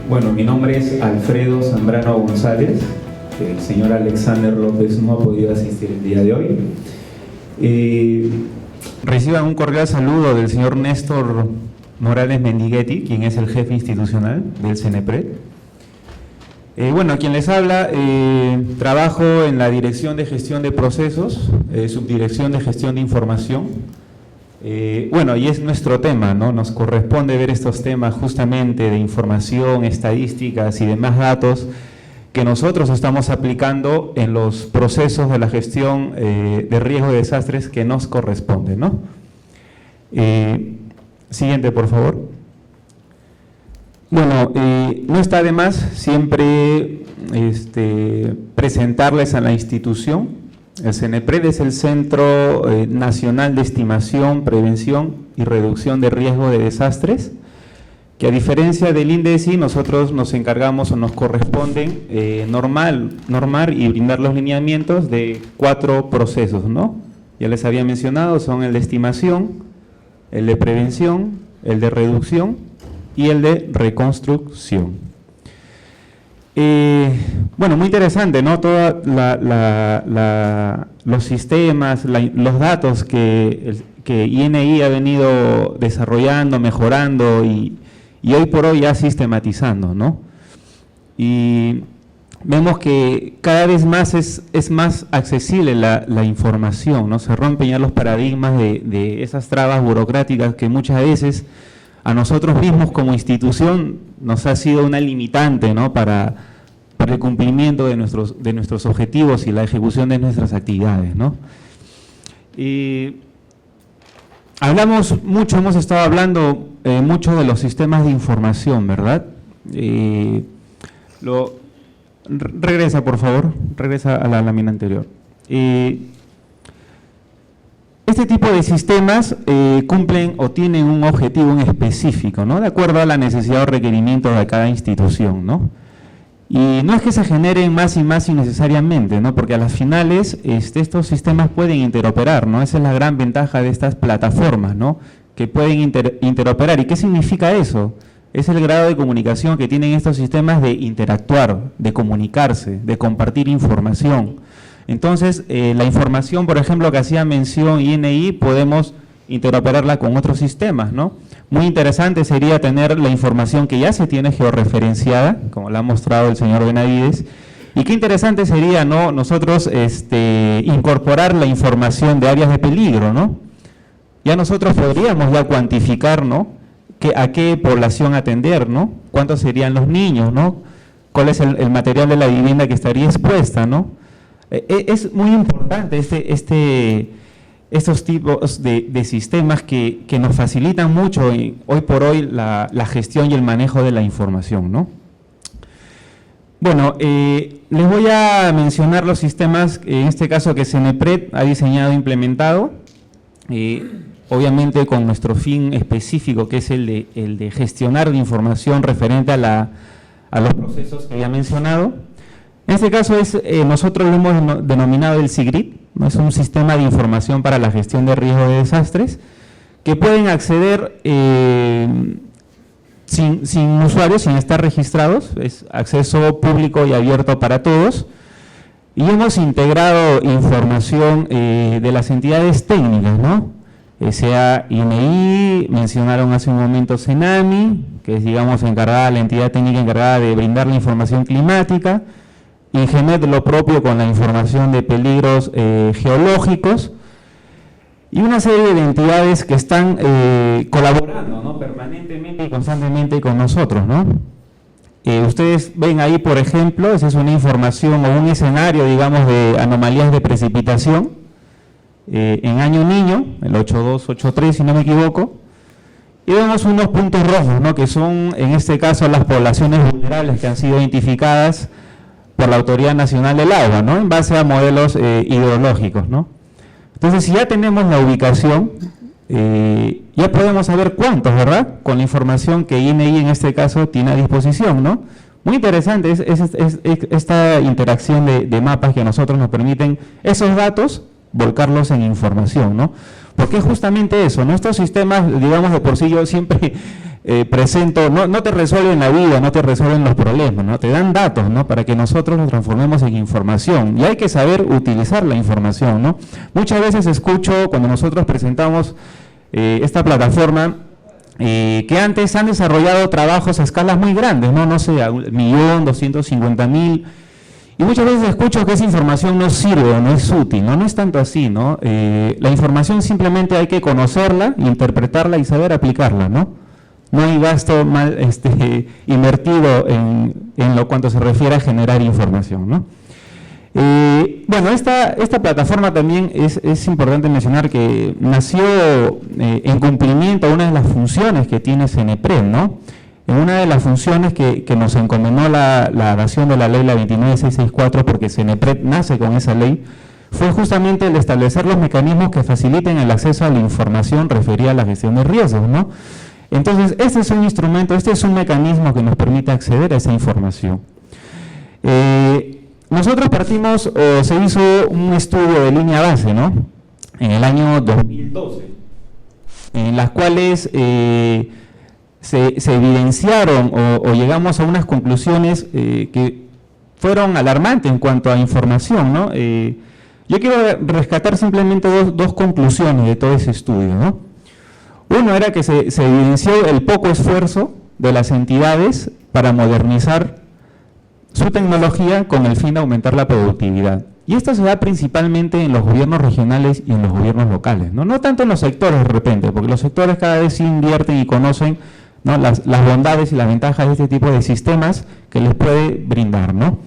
Bueno, mi nombre es Alfredo Zambrano González. El señor Alexander López no ha podido asistir el día de hoy. Reciban un cordial saludo del señor Néstor Morales Mendighetti, quien es el jefe institucional del CENEPRED. Bueno, quien les habla, trabajo en la Dirección de Gestión de Procesos, Subdirección de Gestión de Información. Bueno, y es nuestro tema, ¿no? Nos corresponde ver estos temas justamente de información, estadísticas y demás datos que nosotros estamos aplicando en los procesos de la gestión de riesgo de desastres que nos corresponde, ¿no? Siguiente, por favor. Bueno, no está de más siempre presentarles a la institución. El CENEPRED es el Centro Nacional de Estimación, Prevención y Reducción de Riesgo de Desastres, que a diferencia del INDECI, nosotros nos encargamos o nos corresponden normar y brindar los lineamientos de 4 procesos, ¿no? Ya les había mencionado, son el de estimación, el de prevención, el de reducción y el de reconstrucción. Bueno, muy interesante, ¿no? Todos los sistemas, los datos que INEI ha venido desarrollando, mejorando y hoy por hoy ya sistematizando, ¿no? Y vemos que cada vez más es más accesible la información, ¿no? Se rompen ya los paradigmas de esas trabas burocráticas que muchas veces a nosotros mismos como institución nos ha sido una limitante, ¿no? para el cumplimiento de nuestros objetivos y la ejecución de nuestras actividades, ¿no? Y hablamos mucho, hemos estado hablando mucho de los sistemas de información, ¿verdad? Regresa, por favor, regresa a la lámina anterior. Este tipo de sistemas cumplen o tienen un objetivo en específico, ¿no? De acuerdo a la necesidad o requerimiento de cada institución, ¿no? Y no es que se generen más y más innecesariamente, ¿no? Porque a las finales estos sistemas pueden interoperar, ¿no? Esa es la gran ventaja de estas plataformas, ¿no? Que pueden interoperar. ¿Y qué significa eso? Es el grado de comunicación que tienen estos sistemas de interactuar, de comunicarse, de compartir información. Entonces, la información, por ejemplo, que hacía mención INEI, podemos interoperarla con otros sistemas, ¿no? Muy interesante sería tener la información que ya se tiene georreferenciada, como la ha mostrado el señor Benavides, y qué interesante sería, ¿no? Nosotros incorporar la información de áreas de peligro, ¿no? Ya nosotros podríamos ya cuantificar, ¿no? A qué población atender, ¿no? ¿Cuántos serían los niños, ¿no? ¿Cuál es el material de la vivienda que estaría expuesta, ¿no? Es muy importante estos tipos de sistemas que nos facilitan mucho hoy por hoy la gestión y el manejo de la información, ¿no? Bueno, les voy a mencionar los sistemas, en este caso que CENEPRED ha diseñado e implementado, obviamente con nuestro fin específico, que es el de gestionar la información referente a los procesos que había mencionado. En este caso nosotros lo hemos denominado el SIGRID, ¿no? Es un sistema de información para la gestión de riesgo de desastres, que pueden acceder sin usuarios, sin estar registrados, es acceso público y abierto para todos, y hemos integrado información de las entidades técnicas, ¿no? Sea INEI, mencionaron hace un momento CENAMI, que es, digamos, la entidad técnica encargada de brindar la información climática, INGEMET lo propio con la información de peligros geológicos, y una serie de entidades que están colaborando, ¿no? Permanentemente y constantemente con nosotros, ¿no? Ustedes ven ahí, por ejemplo, esa es una información o un escenario, digamos, de anomalías de precipitación en año niño, el 82, 83, si no me equivoco, y vemos unos puntos rojos, ¿no? Que son, en este caso, las poblaciones vulnerables que han sido identificadas por la Autoridad Nacional del Agua, ¿no? En base a modelos hidrológicos, ¿no? Entonces, si ya tenemos la ubicación, ya podemos saber cuántos, ¿verdad? Con la información que INEI en este caso tiene a disposición, ¿no? Muy interesante es esta interacción de mapas que a nosotros nos permiten esos datos volcarlos en información, ¿no? Porque es justamente eso, ¿no? Estos sistemas, digamos, de por sí yo siempre presento, no te resuelven la vida, no te resuelven los problemas, ¿no? Te dan datos, ¿no? Para que nosotros los transformemos en información. Y hay que saber utilizar la información, ¿no? Muchas veces escucho cuando nosotros presentamos esta plataforma, que antes han desarrollado trabajos a escalas muy grandes, no sé, a 1.000.000, 250.000, y muchas veces escucho que esa información no sirve o no es útil, no es tanto así, ¿no? La información simplemente hay que conocerla, interpretarla y saber aplicarla, ¿no? No hay gasto mal invertido en lo cuanto se refiere a generar información, ¿no? Bueno, esta plataforma también es importante mencionar que nació en cumplimiento a una de las funciones que tiene CENEPRED, ¿no? En una de las funciones que nos encomendó la dación de la ley, la 29664, porque CENEPRED nace con esa ley, fue justamente el establecer los mecanismos que faciliten el acceso a la información referida a la gestión de riesgos, ¿no? Entonces, este es un instrumento, este es un mecanismo que nos permite acceder a esa información. Nosotros partimos, se hizo un estudio de línea base, ¿no? En el año 2012, en las cuales se evidenciaron o llegamos a unas conclusiones que fueron alarmantes en cuanto a información, ¿no? Yo quiero rescatar simplemente dos conclusiones de todo ese estudio, ¿no? Uno era que se evidenció el poco esfuerzo de las entidades para modernizar su tecnología con el fin de aumentar la productividad. Y esto se da principalmente en los gobiernos regionales y en los gobiernos locales, no tanto en los sectores de repente, porque los sectores cada vez sí invierten y conocen, ¿no?, las bondades y las ventajas de este tipo de sistemas que les puede brindar, ¿no?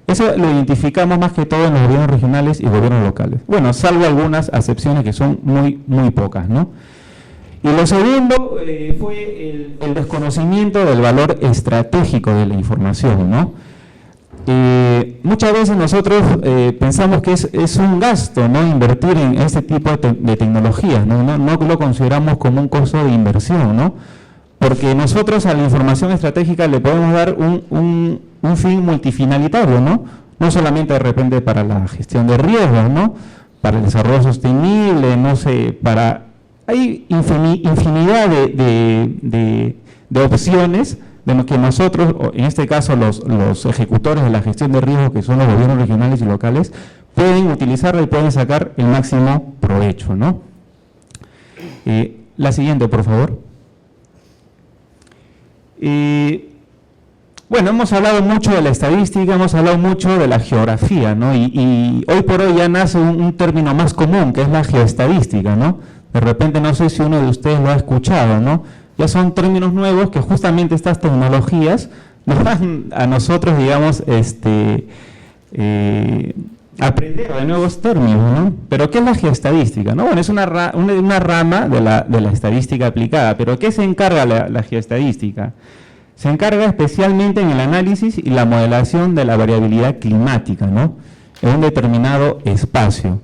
Eso lo identificamos más que todo en los gobiernos regionales y gobiernos locales. Bueno, salvo algunas excepciones que son muy pocas, ¿no? Y lo segundo fue el desconocimiento del valor estratégico de la información, ¿no? Muchas veces nosotros pensamos que es un gasto, ¿no?, invertir en este tipo de tecnologías, no lo consideramos como un costo de inversión, ¿no? Porque nosotros a la información estratégica le podemos dar un fin multifinalitario, no solamente de repente para la gestión de riesgos, ¿no?, para el desarrollo sostenible, no sé, hay infinidad de opciones de lo que nosotros, en este caso los ejecutores de la gestión de riesgos, que son los gobiernos regionales y locales, pueden utilizarla y pueden sacar el máximo provecho, ¿no? La siguiente, por favor. Bueno, hemos hablado mucho de la estadística, hemos hablado mucho de la geografía, ¿no? Y hoy por hoy ya nace un término más común, que es la geoestadística, ¿no? De repente, no sé si uno de ustedes lo ha escuchado, ¿no? Ya son términos nuevos que justamente estas tecnologías nos dan a nosotros, digamos, aprender de nuevos términos, ¿no? Pero ¿qué es la geoestadística, no? Bueno, es una rama de la estadística aplicada, pero ¿qué se encarga la geoestadística? Se encarga especialmente en el análisis y la modelación de la variabilidad climática, ¿no?, en un determinado espacio.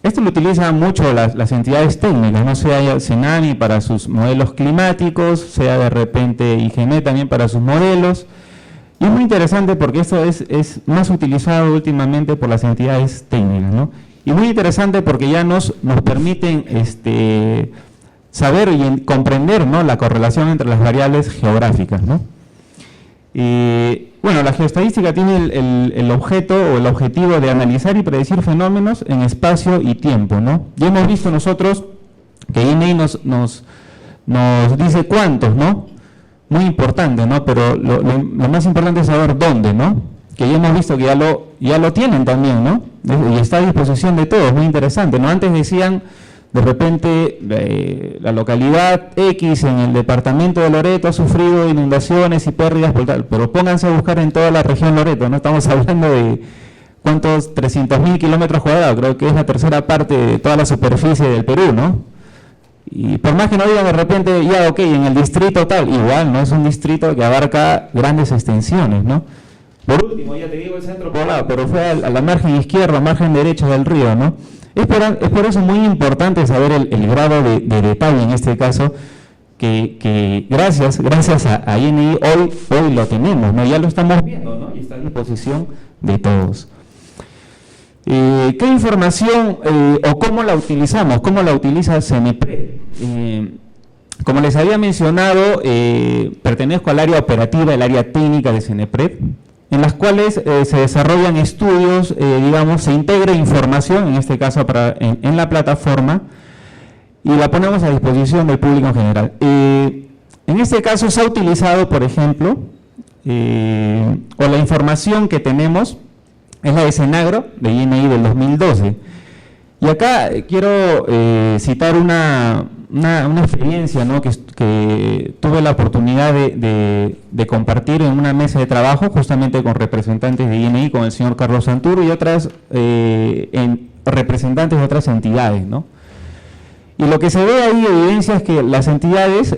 Esto lo utilizan mucho las entidades técnicas, no sea CENAMI para sus modelos climáticos, sea de repente IGME también para sus modelos. Y es muy interesante porque esto es más utilizado últimamente por las entidades técnicas, ¿no? Y muy interesante porque ya nos permiten saber y comprender, ¿no?, la correlación entre las variables geográficas, ¿no? Bueno, la geoestadística tiene el objeto o el objetivo de analizar y predecir fenómenos en espacio y tiempo, ¿no? Ya hemos visto nosotros que INEI nos dice cuántos, ¿no? Muy importante, ¿no? Pero lo más importante es saber dónde, ¿no? Que ya hemos visto que ya lo tienen también, ¿no? Y está a disposición de todos, muy interesante, ¿no? Antes decían, de repente, la localidad X en el departamento de Loreto ha sufrido inundaciones y pérdidas por tal, pero pónganse a buscar en toda la región Loreto, ¿no? Estamos hablando de ¿cuántos? 300.000 kilómetros cuadrados, creo que es la tercera parte de toda la superficie del Perú, ¿no? Y por más que no digan de repente, ya, ok, en el distrito tal, igual, ¿no? Es un distrito que abarca grandes extensiones, ¿no? Por último, ya te digo el centro poblado, pero fue a la margen izquierda, margen derecha del río, ¿no? Es por eso muy importante saber el grado de detalle en este caso, que gracias a INEI hoy lo tenemos, ¿no? Ya lo estamos viendo, ¿no? Y está a disposición de todos. ¿Qué información o cómo la utilizamos? ¿Cómo la utiliza CENEPRED? Como les había mencionado, pertenezco al área operativa, el área técnica de Cenepred, en las cuales se desarrollan estudios, digamos, se integra información, en este caso en la plataforma, y la ponemos a disposición del público en general. En este caso se ha utilizado, por ejemplo, o la información que tenemos es la de Cenagro, de INI del 2012. Y acá quiero citar una experiencia, ¿no?, que tuve la oportunidad de compartir en una mesa de trabajo justamente con representantes de INI, con el señor Carlos Santuro y otras representantes de otras entidades, ¿no? Y lo que se ve ahí evidencia es que las entidades,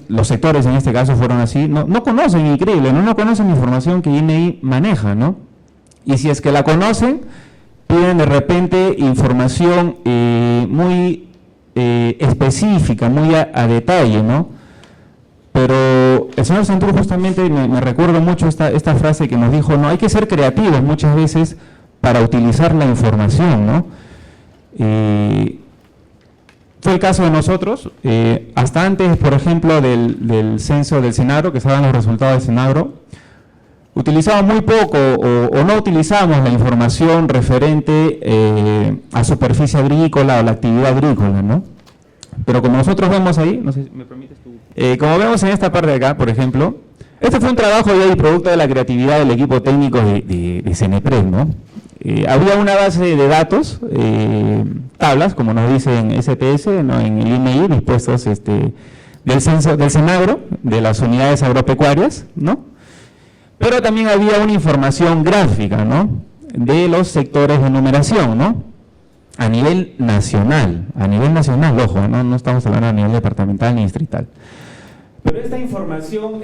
los sectores en este caso fueron así, no conocen, increíble, no conocen la información que INI maneja, ¿no? Y si es que la conocen, piden de repente información muy específica, muy a detalle, ¿no? Pero el señor Santuro justamente me recuerdo mucho esta frase que nos dijo, no, hay que ser creativos muchas veces para utilizar la información, ¿no? Fue el caso de nosotros, hasta antes, por ejemplo, del censo del Cenagro, que se daban los resultados del Cenagro, utilizábamos muy poco o no utilizábamos la información referente a superficie agrícola o la actividad agrícola, ¿no? Pero como nosotros vemos ahí, no sé si me permites tú. Como vemos en esta parte de acá, por ejemplo, este fue un trabajo ya y producto de la creatividad del equipo técnico de Cenepred, ¿no? Había una base de datos, tablas, como nos dice en SPS, ¿no?, en el INI, dispuestos del censo del Cenagro, de las unidades agropecuarias, ¿no? Pero también había una información gráfica, ¿no?, de los sectores de numeración, ¿no?, a nivel nacional, ojo, no estamos hablando a nivel departamental ni distrital. Pero esta información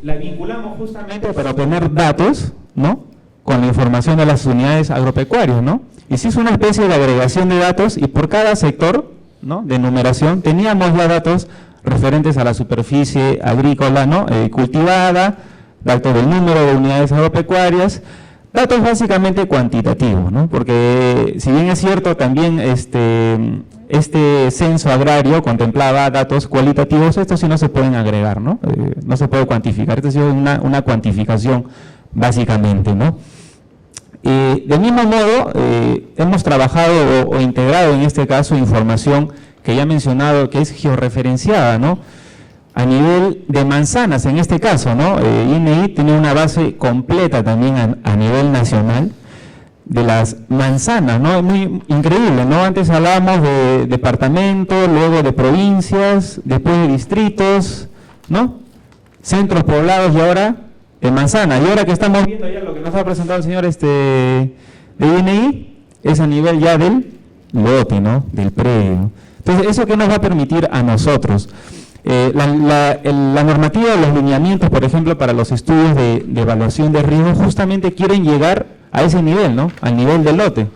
la vinculamos justamente para obtener datos, ¿no?, con la información de las unidades agropecuarias, ¿no? Y se hizo una especie de agregación de datos y por cada sector, ¿no?, de numeración teníamos ya datos referentes a la superficie agrícola, ¿no?, cultivada, datos del número de unidades agropecuarias, datos básicamente cuantitativos, ¿no? Porque si bien es cierto también este censo agrario contemplaba datos cualitativos, estos sí no se pueden agregar, ¿no? No se puede cuantificar, esto ha sido una cuantificación básicamente, ¿no? Del mismo modo, hemos trabajado o integrado en este caso información que ya he mencionado que es georreferenciada, ¿no?, a nivel de manzanas en este caso, ¿no? INI tiene una base completa también a nivel nacional de las manzanas, ¿no? Es muy increíble, ¿no? Antes hablábamos de departamentos, luego de provincias, después de distritos, ¿no?, centros poblados y ahora de manzana. Y ahora que estamos viendo ya lo que nos ha presentado el señor de INI, es a nivel ya del lote, ¿no?, del predio. Entonces, ¿eso qué nos va a permitir a nosotros? La normativa de los lineamientos, por ejemplo, para los estudios de evaluación de riesgo, justamente quieren llegar a ese nivel, ¿no?, al nivel del lote.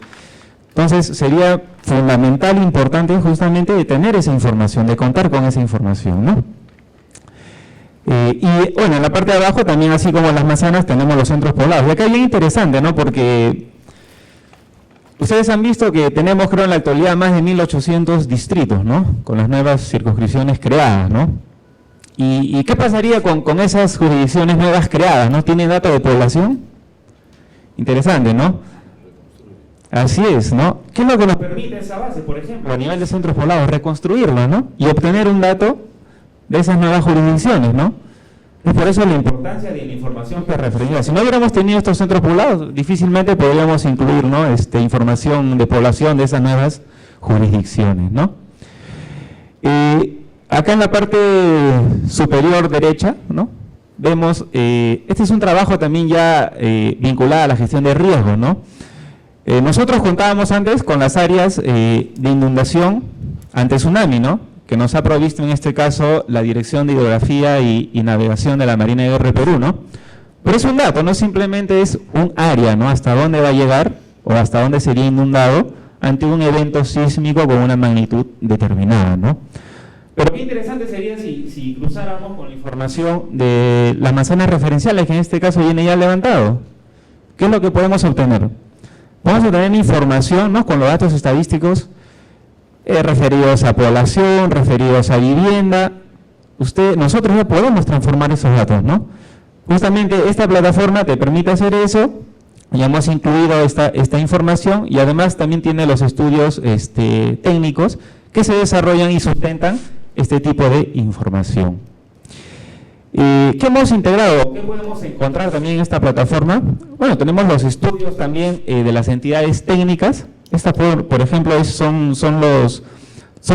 Entonces, sería fundamental, importante justamente de tener esa información, de contar con esa información, ¿no? Y bueno, en la parte de abajo también, así como las manzanas, tenemos los centros poblados. Y acá es bien interesante, ¿no?, porque ustedes han visto que tenemos, creo, en la actualidad más de 1.800 distritos, ¿no?, con las nuevas circunscripciones creadas, ¿no? ¿Y qué pasaría con esas jurisdicciones nuevas creadas, ¿no? ¿Tienen datos de población? Interesante, ¿no? Así es, ¿no? ¿Qué es lo que nos permite esa base, por ejemplo, a nivel de centros poblados? Reconstruirlo, ¿no?, y obtener un dato de esas nuevas jurisdicciones, ¿no? Es por eso la importancia de la información georreferenciada. Si no hubiéramos tenido estos centros poblados, difícilmente podríamos incluir, ¿no?, información de población de esas nuevas jurisdicciones, ¿no? Acá en la parte superior derecha, ¿no?, vemos, este es un trabajo también ya vinculado a la gestión de riesgo, ¿no? Nosotros contábamos antes con las áreas de inundación ante tsunami, ¿no?, que nos ha provisto en este caso la Dirección de Hidrografía y Navegación de la Marina de Guerra de Perú, ¿no? Pero es un dato, no simplemente es un área, ¿no?, hasta dónde va a llegar o hasta dónde sería inundado ante un evento sísmico con una magnitud determinada, ¿no? Pero qué interesante sería si cruzáramos con la información de las manzanas referenciales que en este caso viene ya levantado. ¿Qué es lo que podemos obtener? Vamos a obtener información, ¿no?, con los datos estadísticos referidos a población, referidos a vivienda. Nosotros ya podemos transformar esos datos, ¿no? Justamente esta plataforma te permite hacer eso. Ya hemos incluido esta información y además también tiene los estudios técnicos que se desarrollan y sustentan este tipo de información. ¿Qué hemos integrado? ¿Qué podemos encontrar también en esta plataforma? Bueno, tenemos los estudios también de las entidades técnicas. Esta, por ejemplo, son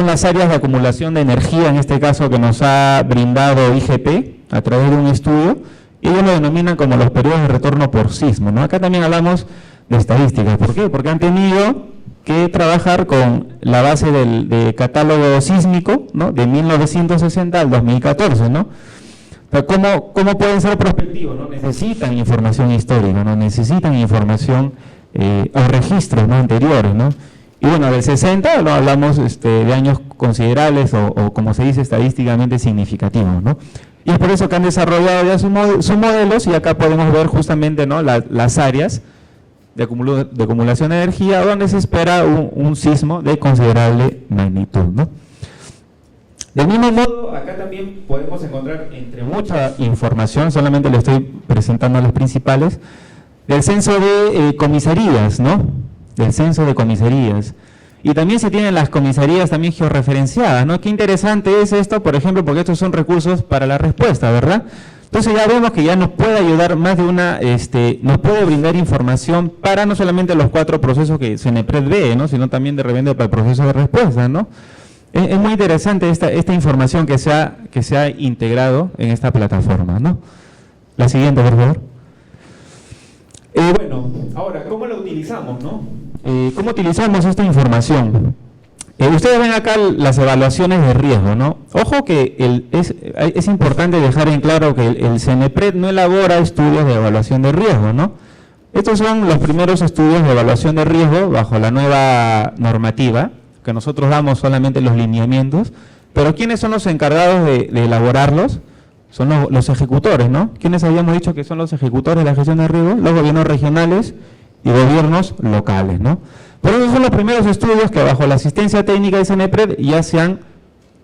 las áreas de acumulación de energía, en este caso, que nos ha brindado IGP a través de un estudio. Ellos lo denominan como los periodos de retorno por sismo, ¿no? Acá también hablamos de estadísticas. ¿Por qué? Porque han tenido que trabajar con la base de catálogo sísmico, ¿no? De 1960 al 2014, ¿no? Pero ¿cómo pueden ser prospectivos? ¿No? Necesitan información histórica, ¿no? Necesitan información o registros, ¿no? Anteriores, ¿no? Y bueno, del 60 ¿no? hablamos de años considerables o como se dice estadísticamente significativos, ¿no? Y es por eso que han desarrollado ya sus modelos y acá podemos ver justamente, ¿no? las áreas de acumulación de energía donde se espera un sismo de considerable magnitud, ¿no? Del mismo modo, acá también podemos encontrar entre mucha información, solamente le estoy presentando las principales, del censo de comisarías, ¿no? Del censo de comisarías. Y también se tienen las comisarías también georreferenciadas, ¿no? Qué interesante es esto, por ejemplo, porque estos son recursos para la respuesta, ¿verdad? Entonces ya vemos que ya nos puede ayudar más de una, nos puede brindar información para no solamente los 4 procesos que CENEPRED ve, ¿no? Sino también de repente para el proceso de respuesta, ¿no? Es muy interesante esta información que se ha integrado en esta plataforma, ¿no? La siguiente, por favor. Bueno, ahora, ¿cómo la utilizamos, no? ¿Cómo utilizamos esta información? Ustedes ven acá las evaluaciones de riesgo, ¿no? Ojo que es importante dejar en claro que el CENEPRED no elabora estudios de evaluación de riesgo, ¿no? Estos son los primeros estudios de evaluación de riesgo bajo la nueva normativa, que nosotros damos solamente los lineamientos, pero ¿quiénes son los encargados de elaborarlos? Son los ejecutores, ¿no? ¿Quiénes habíamos dicho que son los ejecutores de la gestión de riesgo? Los gobiernos regionales y gobiernos locales, ¿no? Por eso son los primeros estudios que bajo la asistencia técnica de CENEPRED ya se han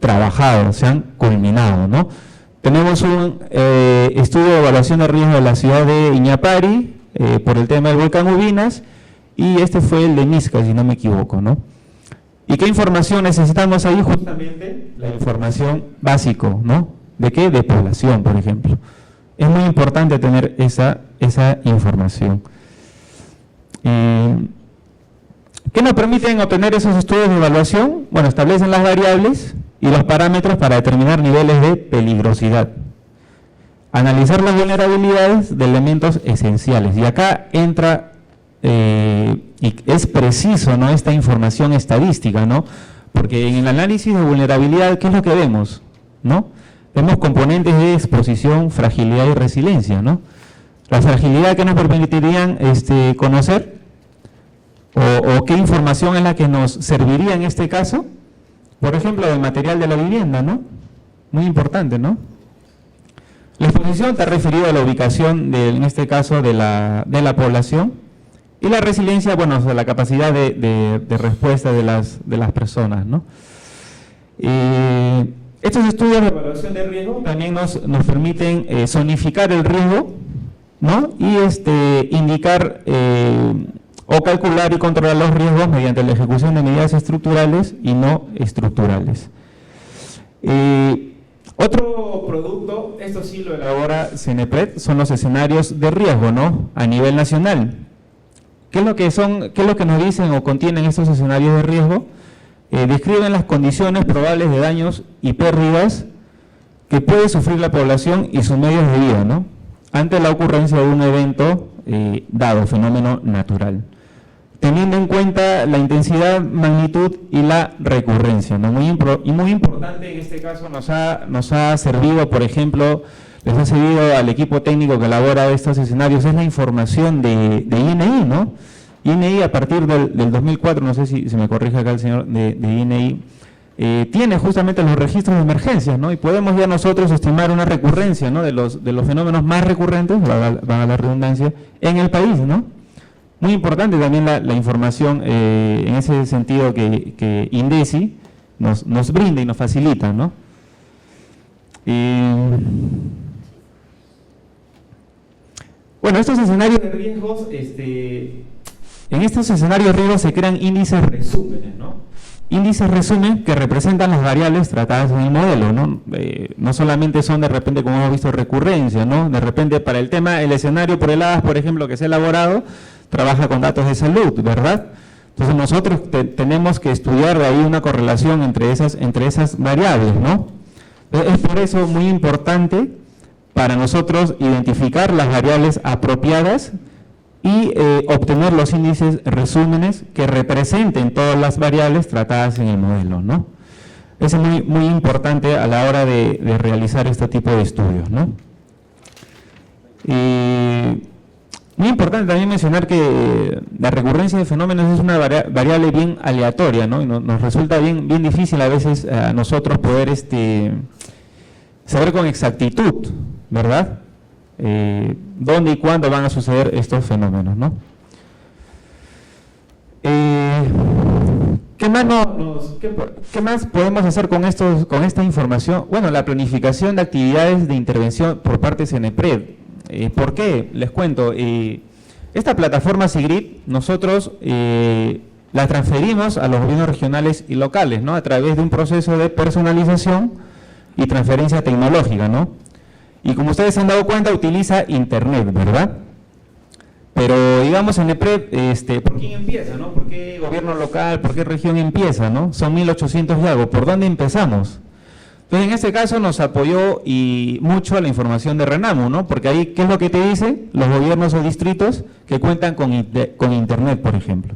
trabajado, se han culminado, ¿no? Tenemos un estudio de evaluación de riesgo de la ciudad de Iñapari por el tema del volcán Ubinas y este fue el de Misca, si no me equivoco, ¿no? ¿Y qué información necesitamos ahí? Justamente la información básico, ¿no? ¿De qué? De población, por ejemplo. Es muy importante tener esa información. ¿Qué nos permiten obtener esos estudios de evaluación? Bueno, establecen las variables y los parámetros para determinar niveles de peligrosidad. Analizar las vulnerabilidades de elementos esenciales. Y acá entra, y es preciso, ¿no? Esta información estadística, ¿no? Porque en el análisis de vulnerabilidad, ¿qué es lo que vemos? ¿No? Vemos componentes de exposición, fragilidad y resiliencia, ¿no? La fragilidad que nos permitirían conocer o qué información es la que nos serviría en este caso, por ejemplo, del material de la vivienda, ¿no? Muy importante, ¿no? La exposición está referida a la ubicación, en este caso, de la población, y la resiliencia, bueno, o sea, la capacidad de respuesta de las personas, ¿no? Estos estudios de evaluación de riesgo también nos permiten zonificar el riesgo, ¿no? Y indicar o calcular y controlar los riesgos mediante la ejecución de medidas estructurales y no estructurales. Otro producto, esto sí lo elabora CENEPRED, son los escenarios de riesgo, ¿no? A nivel nacional. ¿Qué es lo que nos dicen o contienen estos escenarios de riesgo? Describen las condiciones probables de daños y pérdidas que puede sufrir la población y sus medios de vida, ¿no? Ante la ocurrencia de un evento dado, fenómeno natural, teniendo en cuenta la intensidad, magnitud y la recurrencia, ¿no? Muy importante en este caso nos ha servido, por ejemplo, les ha servido al equipo técnico que elabora estos escenarios, es la información de INEI, ¿no? INEI a partir del 2004, no sé si se me corrige acá el señor de INEI, tiene justamente los registros de emergencias, ¿no? Y podemos ya nosotros estimar una recurrencia, ¿no? de los fenómenos más recurrentes, va a la redundancia, en el país, ¿no? Muy importante también la información en ese sentido que INDECI nos brinda y nos facilita, ¿no? Bueno, estos escenarios de riesgos, en estos escenarios de riesgos se crean índices resúmenes, ¿no? Índices resumen que representan las variables tratadas en el modelo, ¿no? No solamente son de repente, como hemos visto, recurrencia, ¿no? De repente para el tema, el escenario por el HADAS, por ejemplo, que se ha elaborado, trabaja con datos de salud, ¿verdad? Entonces nosotros tenemos que estudiar de ahí una correlación entre esas variables, ¿no? Es por eso muy importante para nosotros identificar las variables apropiadas y obtener los índices resúmenes que representen todas las variables tratadas en el modelo, ¿no? Eso es muy, muy importante a la hora de realizar este tipo de estudios, ¿no? Muy importante también mencionar que la recurrencia de fenómenos es una variable bien aleatoria, ¿no? Y nos resulta bien difícil a veces a nosotros poder saber con exactitud, ¿verdad? Dónde y cuándo van a suceder estos fenómenos, ¿no? ¿Qué más podemos hacer con esta información? Bueno, la planificación de actividades de intervención por parte de CENEPRED. ¿Por qué? Les cuento. Esta plataforma SIGRID nosotros la transferimos a los gobiernos regionales y locales, ¿no? A través de un proceso de personalización y transferencia tecnológica, ¿no? Y como ustedes se han dado cuenta, utiliza Internet, ¿verdad? Pero digamos en CENEPRED, ¿por quién empieza, no? ¿Por qué gobierno local, por qué región empieza, no? Son 1.800 y algo, ¿por dónde empezamos? Entonces en este caso nos apoyó mucho la información de RENAMO, ¿no? Porque ahí, ¿qué es lo que te dice? Los gobiernos o distritos que cuentan con Internet, por ejemplo.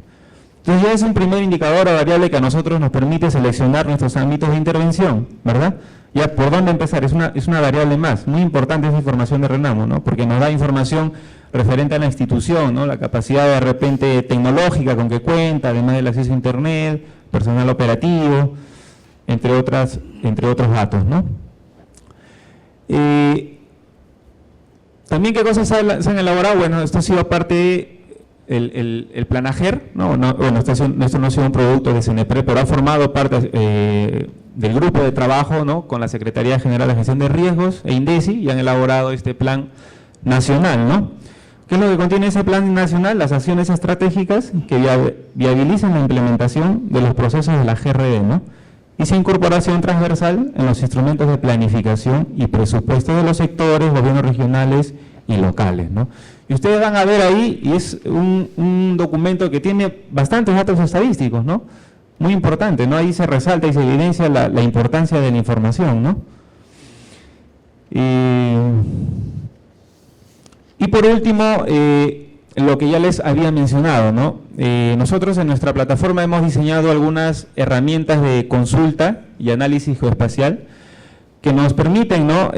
Entonces ya es un primer indicador o variable que a nosotros nos permite seleccionar nuestros ámbitos de intervención, ¿verdad? Ya por dónde empezar, es una variable más, muy importante esa información de RENAMO, ¿no? Porque nos da información referente a la institución, ¿no? La capacidad de repente tecnológica con que cuenta, además del acceso a Internet, personal operativo, entre otros datos, ¿no? También, ¿qué cosas se han elaborado? Bueno, esto ha sido parte el Planager, ¿no? Bueno, esto no ha sido un producto de CENEPRED, pero ha formado parte del grupo de trabajo, ¿no? Con la Secretaría General de Gestión de Riesgos e INDECI, y han elaborado este plan nacional, ¿no? ¿Qué es lo que contiene ese plan nacional? Las acciones estratégicas que viabilizan la implementación de los procesos de la GRD, ¿no? Y su incorporación transversal en los instrumentos de planificación y presupuesto de los sectores, gobiernos regionales y locales, ¿no? Y ustedes van a ver ahí, y es un documento que tiene bastantes datos estadísticos, ¿no? Muy importante, ¿no? Ahí se resalta y se evidencia la importancia de la información, ¿no? Y por último, lo que ya les había mencionado, ¿no? Nosotros en nuestra plataforma hemos diseñado algunas herramientas de consulta y análisis geoespacial que nos permiten, ¿no?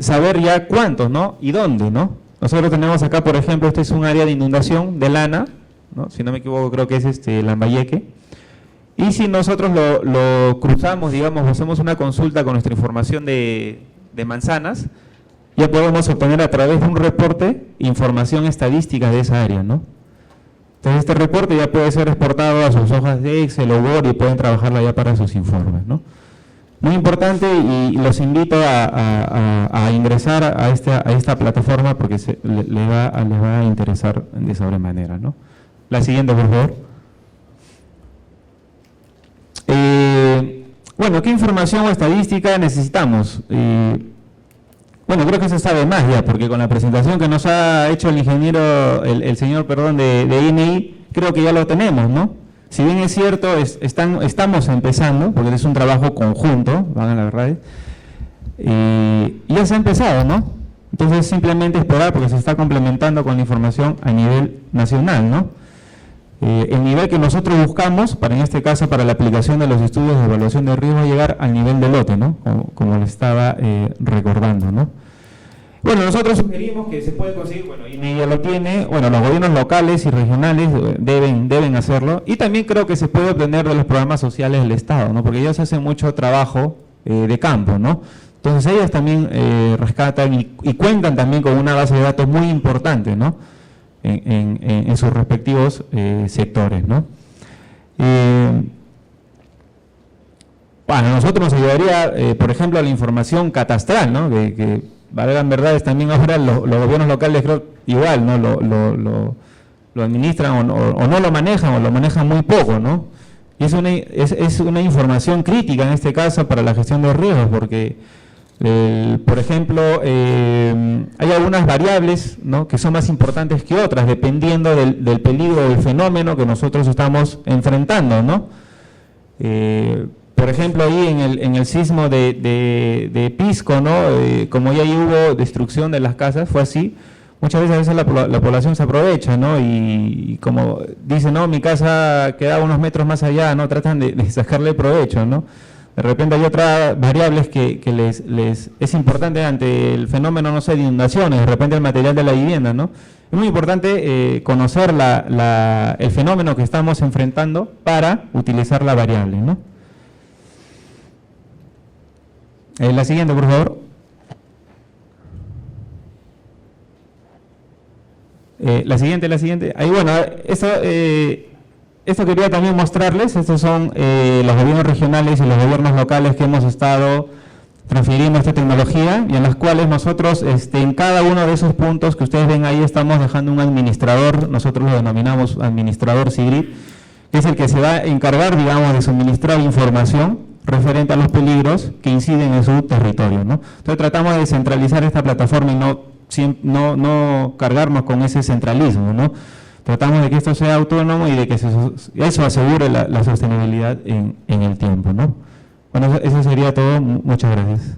Saber ya cuántos, ¿no? Y dónde, ¿no? Nosotros tenemos acá, por ejemplo, este es un área de inundación de Lana, ¿no? Si no me equivoco, creo que es Lambayeque. Y si nosotros lo cruzamos, digamos, hacemos una consulta con nuestra información de manzanas, ya podemos obtener a través de un reporte información estadística de esa área, ¿no? Entonces este reporte ya puede ser exportado a sus hojas de Excel o Word y pueden trabajarla ya para sus informes, ¿no? Muy importante, y los invito a ingresar a esta plataforma porque les va a interesar de sobremanera, ¿no? La siguiente, por favor. Bueno, ¿qué información o estadística necesitamos? Bueno, creo que se sabe más ya, porque con la presentación que nos ha hecho el ingeniero, el señor, perdón, de INEI, creo que ya lo tenemos, ¿no? Si bien es cierto, estamos empezando, porque es un trabajo conjunto, van a la verdad, y ya se ha empezado, ¿no? Entonces simplemente esperar, porque se está complementando con la información a nivel nacional, ¿no? El nivel que nosotros buscamos, en este caso para la aplicación de los estudios de evaluación de riesgo, llegar al nivel de lote, ¿no? Como le estaba recordando, ¿no? Bueno, nosotros sugerimos que se puede conseguir, bueno, INEI ya lo tiene, bueno, los gobiernos locales y regionales deben hacerlo, y también creo que se puede obtener de los programas sociales del Estado, ¿no? Porque ellos hacen mucho trabajo de campo, ¿no? Entonces ellos también rescatan y cuentan también con una base de datos muy importante, ¿no? En sus respectivos sectores, ¿no? A nosotros nos ayudaría, por ejemplo, la información catastral, ¿no? Que valgan verdades, también ahora los gobiernos locales creo igual, ¿no? Lo administran o no lo manejan, o lo manejan muy poco, ¿no? Y es una información crítica en este caso para la gestión de riesgos, porque, por ejemplo, hay algunas variables, ¿no?, que son más importantes que otras, dependiendo del peligro del fenómeno que nosotros estamos enfrentando, ¿no? Por ejemplo, ahí en el sismo de Pisco, ¿no? Como ya ahí hubo destrucción de las casas, fue así. Muchas veces la población se aprovecha, ¿no? Y como dice, no, mi casa queda unos metros más allá, ¿no? Tratan de sacarle provecho, ¿no? De repente hay otras variables que les es importante ante el fenómeno, no sé, de inundaciones, de repente el material de la vivienda, ¿no? Es muy importante conocer el fenómeno que estamos enfrentando para utilizar la variable, ¿no? La siguiente, por favor. La siguiente. Ahí, bueno, esto quería también mostrarles. Estos son los gobiernos regionales y los gobiernos locales que hemos estado transfiriendo esta tecnología y en las cuales nosotros, en cada uno de esos puntos que ustedes ven ahí, estamos dejando un administrador, nosotros lo denominamos administrador SIGRID, que es el que se va a encargar, digamos, de suministrar información referente a los peligros que inciden en su territorio, ¿no? Entonces tratamos de descentralizar esta plataforma y no cargarnos con ese centralismo, ¿no? Tratamos de que esto sea autónomo y de que eso asegure la sostenibilidad en el tiempo, ¿no? Bueno, eso sería todo. Muchas gracias.